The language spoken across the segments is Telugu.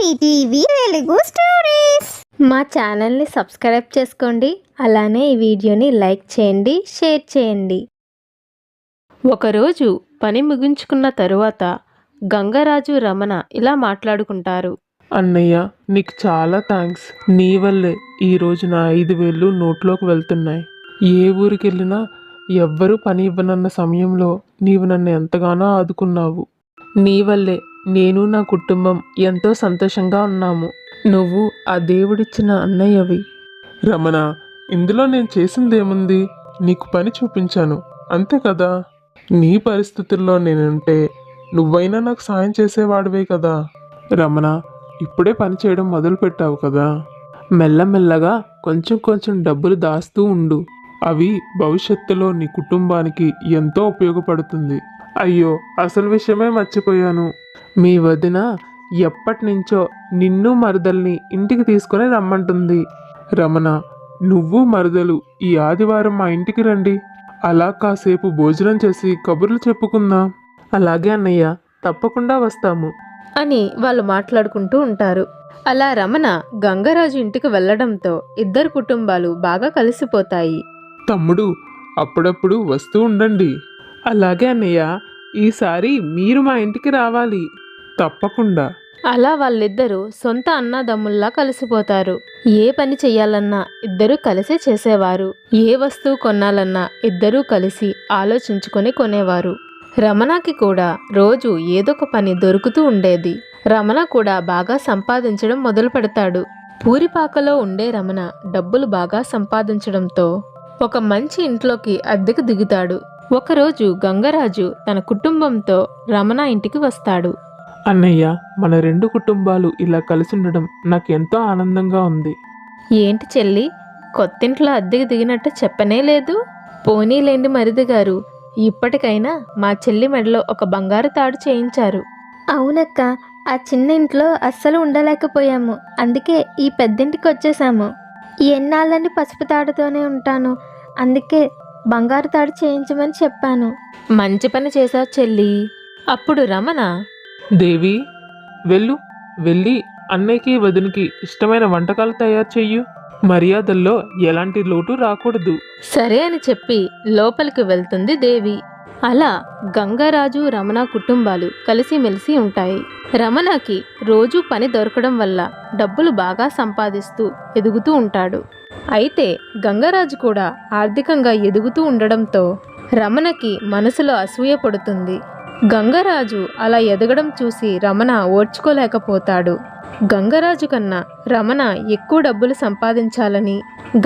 TV Telugu stories. మా ఛానల్ని సబ్స్క్రైబ్ చేసుకోండి. అలానే ఈ వీడియోని లైక్ చేయండి, షేర్ చేయండి. ఒకరోజు పని ముగించుకున్న తరువాత గంగరాజు రమణ ఇలా మాట్లాడుకుంటారు. అన్నయ్య, నీకు చాలా థ్యాంక్స్. నీ వల్లే ఈరోజు నా 5,000 నోట్లోకి వెళ్తున్నాయి. ఏ ఊరికి వెళ్ళినా ఎవ్వరూ పని ఇవ్వనన్న సమయంలో నీవు నన్ను ఎంతగానో ఆదుకున్నావు. నీ వల్లే నేను నా కుటుంబం ఎంతో సంతోషంగా ఉన్నాము. నువ్వు ఆ దేవుడిచ్చిన అన్నయ్యవి. రమణ, ఇందులో నేను చేసిందేముంది? నీకు పని చూపించాను, అంతే కదా. నీ పరిస్థితుల్లో నేనుంటే నువ్వైనా నాకు సాయం చేసేవాడివే కదా. రమణ, ఇప్పుడే పని చేయడం మొదలుపెట్టావు కదా, మెల్లమెల్లగా కొంచెం కొంచెం డబ్బులు దాస్తూ ఉండు. అవి భవిష్యత్తులో నీ కుటుంబానికి ఎంతో ఉపయోగపడుతుంది. అయ్యో, అసలు విషయమే మర్చిపోయాను. మీ వదిన ఎప్పటి నుంచో నిన్ను మరదల్ని ఇంటికి తీసుకొని రమ్మంటుంది. రమణ, నువ్వు మరదలు ఈ ఆదివారం మా ఇంటికి రండి. అలా కాసేపు భోజనం చేసి కబుర్లు చెప్పుకుందాం. అలాగే అన్నయ్య, తప్పకుండా వస్తాము అని వాళ్ళు మాట్లాడుకుంటూ ఉంటారు. అలా రమణ గంగరాజు ఇంటికి వెళ్లడంతో ఇద్దరు కుటుంబాలు బాగా కలిసిపోతాయి. తమ్ముడు, అప్పుడప్పుడు వస్తూ ఉండండి. అలాగే అన్నయ్య, ఈసారి మీరు మా ఇంటికి రావాలి, తప్పకుండా. అలా వాళ్ళిద్దరూ సొంత అన్నదమ్ముల్లా కలిసిపోతారు. ఏ పని చెయ్యాలన్నా ఇద్దరూ కలిసే చేసేవారు. ఏ వస్తువు కొనాలన్నా ఇద్దరూ కలిసి ఆలోచించుకొని కొనేవారు. రమణకి కూడా రోజు ఏదొక పని దొరుకుతూ ఉండేది. రమణ కూడా బాగా సంపాదించడం మొదలు పెడతాడు. పూరిపాకలో ఉండే రమణ డబ్బులు బాగా సంపాదించడంతో ఒక మంచి ఇంట్లోకి అద్దెకు దిగుతాడు. ఒకరోజు గంగరాజు తన కుటుంబంతో రమణ ఇంటికి వస్తాడు. అన్నయ్య, మన 2 కుటుంబాలు ఇలా కలిసి ఉండడం నాకు ఎంతో ఆనందంగా ఉంది. ఏంటి చెల్లి, కొత్తింట్లో అద్దెకు దిగినట్టు చెప్పనే లేదు? పోనీలేండి మరిది గారు, ఇప్పటికైనా మా చెల్లి మెడలో ఒక బంగారు తాడు చేయించారు. అవునక్క, ఆ చిన్న ఇంట్లో అస్సలు ఉండలేకపోయాము. అందుకే ఈ పెద్దింటికి వచ్చేసాము. ఎన్నాళ్ళని పసుపు తాడుతోనే ఉంటాను. అందుకే బంగారు తాడు చేయించమని చెప్పాను. మంచి పని చేశావు చెల్లి. అప్పుడు రమణ, దేవి, వెళ్ళి అన్నయ్యకి వదినికి ఇష్టమైన వంటకాలు తయారు చెయ్యు. మర్యాదల్లో ఎలాంటి లోటు రాకూడదు. సరే అని చెప్పి లోపలికి వెళ్తుంది దేవి. అలా గంగరాజు రమణ కుటుంబాలు కలిసిమెలిసి ఉంటాయి. రమణకి రోజూ పని దొరకడం వల్ల డబ్బులు బాగా సంపాదిస్తూ ఎదుగుతూ ఉంటాడు. అయితే గంగరాజు కూడా ఆర్థికంగా ఎదుగుతూ ఉండడంతో రమణకి మనసులో అసూయ పడుతుంది. గంగరాజు అలా ఎదగడం చూసి రమణ ఓర్చుకోలేకపోతాడు. గంగరాజు కన్నా రమణ ఎక్కువ డబ్బులు సంపాదించాలని,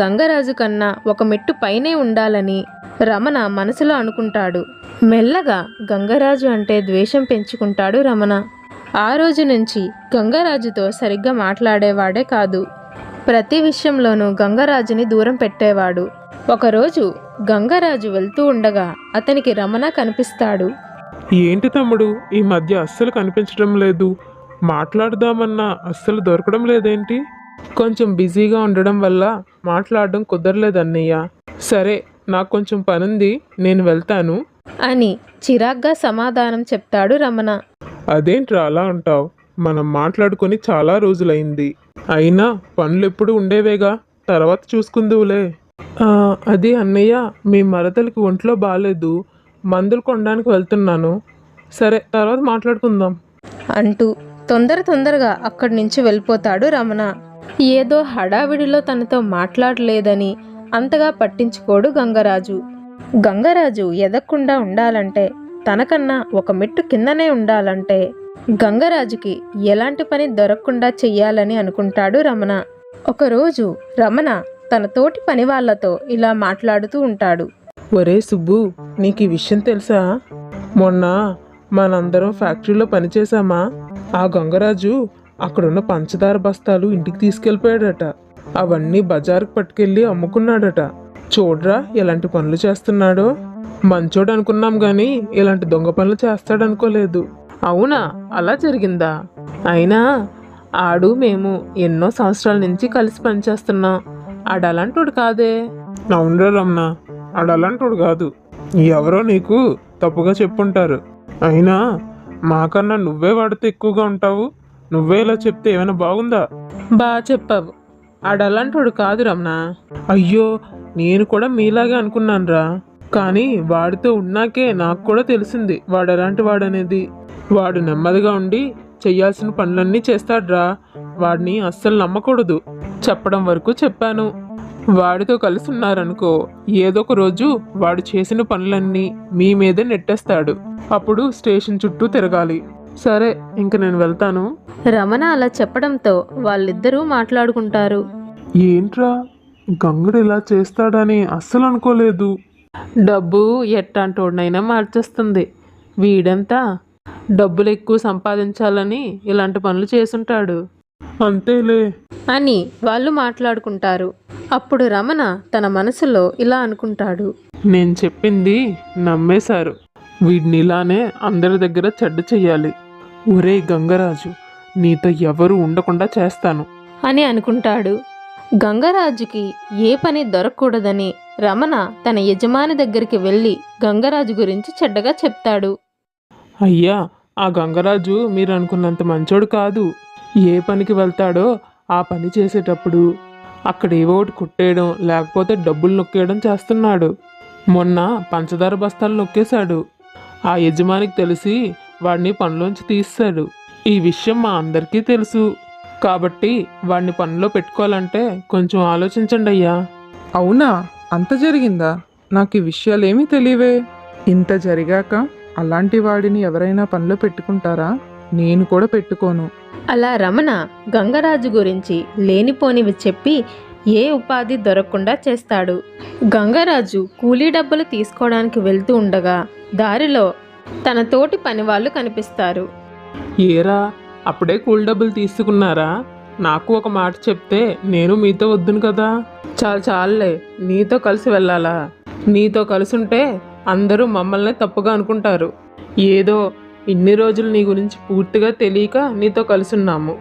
గంగరాజు కన్నా ఒక మెట్టు పైనే ఉండాలని రమణ మనసులో అనుకుంటాడు. మెల్లగా గంగరాజు అంటే ద్వేషం పెంచుకుంటాడు రమణ. ఆ రోజు నుంచి గంగరాజుతో సరిగ్గా మాట్లాడేవాడే కాదు. ప్రతి విషయంలోనూ గంగరాజుని దూరం పెట్టేవాడు. ఒకరోజు గంగరాజు వెళ్తూ ఉండగా అతనికి రమణ కనిపిస్తాడు. ఏంటి తమ్ముడు, ఈ మధ్య అస్సలు కనిపించడం లేదు. మాట్లాడదామన్నా అస్సలు దొరకడం లేదేంటి? కొంచెం బిజీగా ఉండడం వల్ల మాట్లాడడం కుదరలేదు అన్నయ్య. సరే, నాకు కొంచెం పనుంది, నేను వెళ్తాను అని చిరాగ్గా సమాధానం చెప్తాడు రమణ. అదేంట్రా అలా అంటావు? మనం మాట్లాడుకొని చాలా రోజులైంది. అయినా పనులు ఎప్పుడు ఉండేవేగా, తర్వాత చూసుకుందువులే. అది అన్నయ్య, మీ మరదలకి ఒంట్లో బాగాలేదు, మందులు కొనడానికి వెళ్తున్నాను. సరే, తర్వాత మాట్లాడుకుందాం అంటూ తొందరగా అక్కడి నుంచి వెళ్ళిపోతాడు రమణ. ఏదో హడావిడిలో తనతో మాట్లాడలేదని అంతగా పట్టించుకోడు గంగరాజు. గంగరాజు ఎదగకుండా ఉండాలంటే, తనకన్నా ఒక మెట్టు కిందనే ఉండాలంటే గంగరాజుకి ఎలాంటి పని దొరకకుండా చెయ్యాలని అనుకుంటాడు రమణ. ఒకరోజు రమణ తన తోటి పని వాళ్లతో ఇలా మాట్లాడుతూ ఉంటాడు. ఒరే సుబ్బు, నీకు ఈ విషయం తెలుసా? మొన్న మనందరం ఫ్యాక్టరీలో పనిచేసామా? ఆ గంగరాజు అక్కడున్న పంచదార బస్తాలు ఇంటికి తీసుకెళ్ళిపోయాడట. అవన్నీ బజారుకు పట్టుకెళ్ళి అమ్ముకున్నాడట. చూడరా ఎలాంటి పనులు చేస్తున్నాడో. మంచోడు అనుకున్నాం గాని ఇలాంటి దొంగ పనులు చేస్తాడనుకోలేదు. అవునా, అలా జరిగిందా? అయినా ఆడు మేము ఎన్నో సంవత్సరాల నుంచి కలిసి పనిచేస్తున్నాం. ఆడలాంటోడు కాదే. అవునరా రమణ, ఆడలాంటోడు కాదు. ఎవరో నీకు తప్పుగా చెప్పుంటారు. అయినా మాకన్నా నువ్వే వాడితే ఎక్కువగా ఉంటావు. నువ్వే ఇలా చెప్తే ఏమైనా బాగుందా? బాగా చెప్పావు. ఆడలాంటోడు కాదు రమణ. అయ్యో, నేను కూడా మీలాగే అనుకున్నానురా. కానీ వాడితో ఉన్నాకే నాకు కూడా తెలిసింది వాడు ఎలాంటి వాడనేది. వాడు నెమ్మదిగా ఉండి చెయ్యాల్సిన పనులన్నీ చేస్తాడ్రా. వాడిని అస్సలు నమ్మకూడదు. చెప్పడం వరకు చెప్పాను. వాడితో కలిసి ఉన్నారనుకో, ఏదో ఒక రోజు వాడు చేసిన పనులన్నీ మీ మీదే నెట్టేస్తాడు. అప్పుడు స్టేషన్ చుట్టూ తిరగాలి. సరే, ఇంక నేను వెళ్తాను. రమణ అలా చెప్పడంతో వాళ్ళిద్దరూ మాట్లాడుకుంటారు. ఏంట్రా, గంగడు ఇలా చేస్తాడని అస్సలు అనుకోలేదు. డబ్బు ఎట్టాంటోడినైనా మార్చేస్తుంది. వీడంతా డబ్బులు ఎక్కువ సంపాదించాలని ఇలాంటి పనులు చేసుంటాడు అంతేలే అని వాళ్ళు మాట్లాడుకుంటారు. అప్పుడు రమణ తన మనసులో ఇలా అనుకుంటాడు. నేను చెప్పింది నమ్మేశారు. వీడిని ఇలానే అందరి దగ్గర చెడ్డ చెయ్యాలి. ఒరే గంగరాజు, నీతో ఎవరు ఉండకుండా చేస్తాను అని అనుకుంటాడు. గంగరాజుకి ఏ పని దొరకకూడదని రమణ తన యజమాని దగ్గరికి వెళ్ళి గంగరాజు గురించి చెడ్డగా చెప్తాడు. అయ్యా, ఆ గంగరాజు మీరు అనుకున్నంత మంచోడు కాదు. ఏ పనికి వెళ్తాడో ఆ పని చేసేటప్పుడు అక్కడ ఏవో ఒకటి కుట్టేయడం, లేకపోతే డబ్బులు నొక్కేయడం చేస్తున్నాడు. మొన్న పంచదార బస్తాలు నొక్కేశాడు. ఆ యజమానికి తెలిసి వాడిని పనిలోంచి తీస్తాడు. ఈ విషయం మా అందరికీ తెలుసు. కాబట్టి వాడిని పనిలో పెట్టుకోవాలంటే కొంచెం ఆలోచించండి అయ్యా. అవునా, అంత జరిగిందా? నాకు ఈ విషయాలేమీ తెలియవే. ఇంత జరిగాక అలాంటి వాడిని ఎవరైనా పనిలో పెట్టుకుంటారా? నేను కూడా పెట్టుకోను. అలా రమణ గంగరాజు గురించి లేనిపోనివి చెప్పి ఏ ఉపాధి దొరకకుండా చేస్తాడు. గంగరాజు కూలీ డబ్బులు తీసుకోవడానికి వెళ్తూ ఉండగా దారిలో తన తోటి పనివాళ్ళు కనిపిస్తారు. ఏరా, అప్పుడే కూల్ డబ్బులు తీసుకున్నారా? నాకు ఒక మాట చెప్తే నేను మీతో వద్దును కదా. చాలులే, నీతో కలిసి వెళ్ళాలా? నీతో కలిసి ఉంటే అందరూ మమ్మల్ని తప్పుగా అనుకుంటారు. ఏదో ఇన్ని రోజులు నీ గురించి పూర్తిగా తెలియక నీతో కలిసి ఉన్నాము.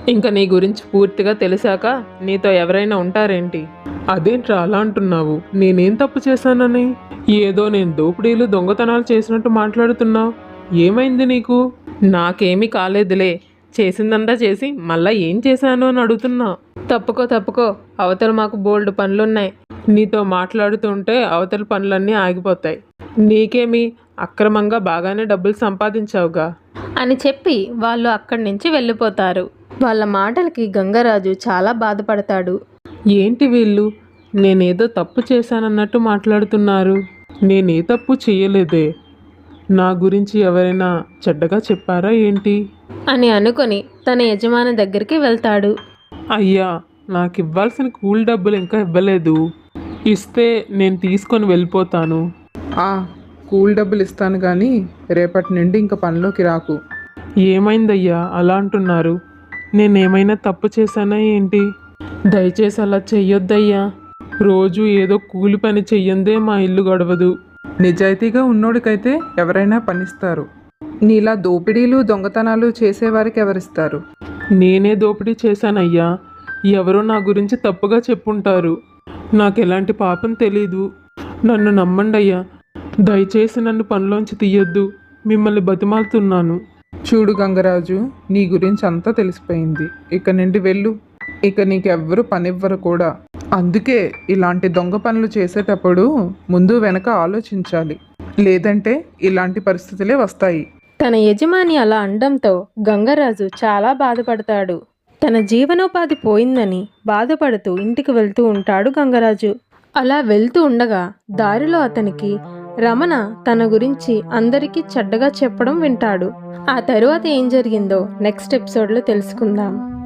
ఇంకా నీ గురించి పూర్తిగా తెలిసాక నీతో ఎవరైనా ఉంటారేంటి? అదేంట్రా అలా అంటున్నావు? నేనేం తప్పు చేశానని? ఏదో నేను దోపిడీలు దొంగతనాలు చేసినట్టు మాట్లాడుతున్నావు. ఏమైంది నీకు? నాకేమీ కాలేదులే. చేసిందంతా చేసి మళ్ళా ఏం చేశాను అని అడుగుతున్నా. తప్పుకో, అవతల మాకు బోల్డ్ పనులున్నాయి. నీతో మాట్లాడుతుంటే అవతల పనులన్నీ ఆగిపోతాయి. నీకేమి, అక్రమంగా బాగానే డబ్బులు సంపాదించావుగా అని చెప్పి వాళ్ళు అక్కడి నుంచి వెళ్ళిపోతారు. వాళ్ళ మాటలకి గంగరాజు చాలా బాధపడతాడు. ఏంటి వీళ్ళు నేనేదో తప్పు చేశానన్నట్టు మాట్లాడుతున్నారు? నేనే తప్పు చేయలేదే. నా గురించి ఎవరైనా చెడ్డగా చెప్పారా ఏంటి అని అనుకొని తన యజమాని దగ్గరికి వెళ్తాడు. అయ్యా, నాకు ఇవ్వాల్సిన కూల్ డబ్బులు ఇంకా ఇవ్వలేదు. ఇస్తే నేను తీసుకొని వెళ్ళిపోతాను. కూల్ డబ్బులు ఇస్తాను కానీ రేపటి నుండి ఇంకా పనిలోకి రాకు. ఏమైందయ్యా అలా అంటున్నారు? నేనేమైనా తప్పు చేశానా ఏంటి? దయచేసి అలా చెయ్యొద్దయ్యా. రోజు ఏదో కూలి పని చెయ్యందే మా ఇల్లు గడవదు. నిజాయితీగా ఉన్నోడికైతే ఎవరైనా పనిస్తారు. నీలా దోపిడీలు దొంగతనాలు చేసేవారికి ఎవరిస్తారు? నేనే దోపిడీ చేశానయ్యా. ఎవరో నా గురించి తప్పుగా చెప్పుంటారు. నాకు ఎలాంటి పాపం తెలీదు. నన్ను నమ్మండి అయ్యా. దయచేసి నన్ను పనిలోంచి తీయొద్దు. మిమ్మల్ని బతిమాలుతున్నాను. చూడు గంగరాజు, నీ గురించి అంతా తెలిసిపోయింది. ఇక నుండి వెళ్ళు. ఇక నీకెవ్వరు పనివ్వరు కూడా. అందుకే ఇలాంటి దొంగ పనులు చేసేటప్పుడు ముందు వెనక ఆలోచించాలి. లేదంటే ఇలాంటి పరిస్థితులే వస్తాయి. తన యజమాని అలా అనడంతో గంగరాజు చాలా బాధపడతాడు. తన జీవనోపాధి పోయిందని బాధపడుతూ ఇంటికి వెళ్తూ ఉంటాడు గంగరాజు. అలా వెళ్తూ ఉండగా దారిలో అతనికి రమణ తన గురించి అందరికీ చెడ్డగా చెప్పడం వింటాడు. ఆ తరువాత ఏం జరిగిందో నెక్స్ట్ ఎపిసోడ్లో తెలుసుకుందాం.